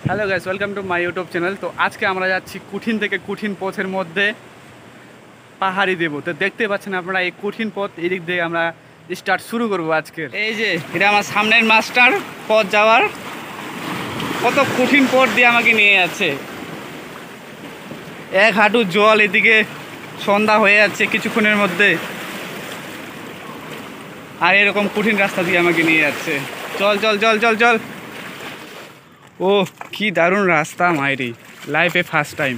Hello guys, welcome to my YouTube channel. তো আজকে আমরা যাচ্ছি কঠিন থেকে কঠিন পথের মধ্যে পাহাড়ি দেব। তো দেখতে পাচ্ছেন আপনারা এই কঠিন পথ, এই দিক দিয়ে আমরা স্টার্ট শুরু করব আজকে। এই যে এটা আমার সামনের মাস্টার পথ যাওয়ার, কত কঠিন পথ দিয়ে আমাকে নিয়ে যাচ্ছে। এক হাঁটু জল, এদিকে সন্ধ্যা হয়ে যাচ্ছে কিছুক্ষণের মধ্যে, আর এরকম কঠিন রাস্তা দিয়ে আমাকে নিয়ে যাচ্ছে। চল চল চল চল চল। ও কি দারুণ রাস্তা মাইরি, লাইফে ফার্স্ট টাইম।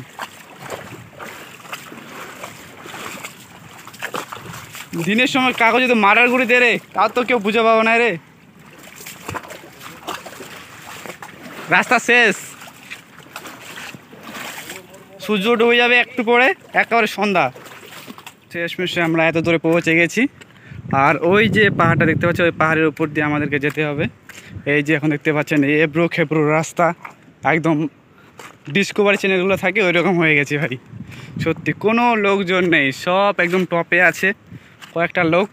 দিনের সময় কাগজে তো মারার গুড়ি দে রে, তাও তো কেউ বুঝে পাবো না রে। রাস্তা শেষ, সূর্য ডুবে যাবে একটু পরে, একেবারে সন্ধ্যা। শেষমেশে আমরা এত দূরে পৌঁছে গেছি। আর ওই যে পাহাড়টা দেখতে পাচ্ছি, ওই পাহাড়ের উপর দিয়ে আমাদেরকে যেতে হবে। এই যে এখন দেখতে পাচ্ছেন এবড়ো খেবড়ো রাস্তা, একদম ডিসকভারি চ্যানেলগুলো থাকে ওই রকম হয়ে গেছে ভাই। সত্যি কোনো লোকজন নেই, সব একদম টপে আছে কয়েকটা লোক।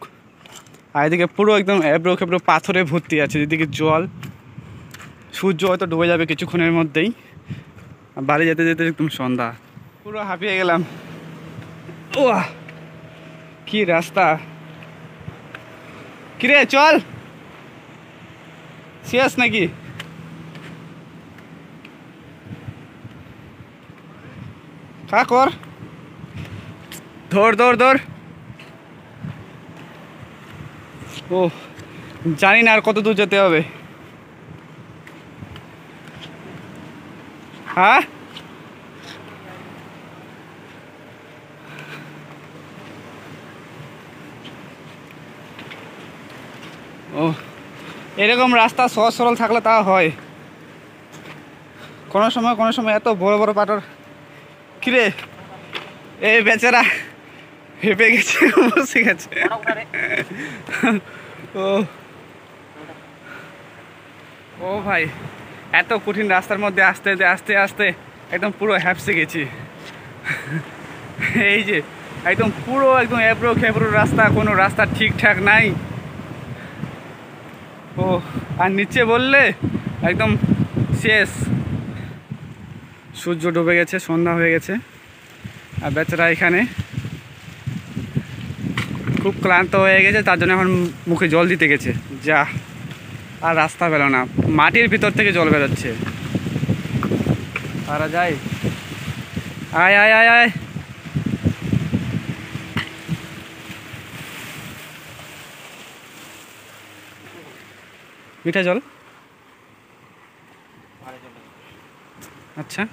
আর এদিকে পুরো একদম এবড়ো খেবড়ো পাথরে ভর্তি আছে, এদিকে জল। সূর্য হয়তো ডুবে যাবে কিছুক্ষণের মধ্যেই। বাড়ি যেতে যেতে একদম সন্ধ্যা, পুরো হাঁপিয়ে গেলাম। ও কি রাস্তা, কিরে চল, শেষ নাকি? খা কর, ধর ধর ধর। ও জানি না আর কত দূর যেতে হবে। হ্যাঁ ও, এরকম রাস্তা সহজ সরল থাকলে তা হয়। কোনো সময় এত বড় বড় পাথর। কিরে এই বেচারা হেঁপে গেছে, বসে গেছে। ও ও ভাই, এত কঠিন রাস্তার মধ্যে আস্তে আস্তে আস্তে একদম পুরো হ্যাপসে গেছি। এই যে একদম পুরো একদম এবড়ো খেবড়ো রাস্তা, কোনো রাস্তা ঠিকঠাক নাই। ও আর নিচে বললে একদম শেষ, সূর্য ডুবে গেছে, সন্ধ্যা হয়ে গেছে। আর বেচারা এখানে খুব ক্লান্ত হয়ে গেছে, তার জন্য এখন মুখে জল দিতে গেছে। যা, আর রাস্তা পেল না, মাটির ভিতর থেকে জল বেরোচ্ছে। আর যাই, আয় আয় আয় আয়। মিঠা জল, আচ্ছা।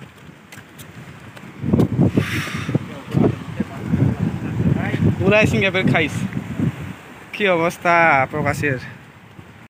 উলাই সিং অ্যাপের খাইস, কি অবস্থা প্রকাশের।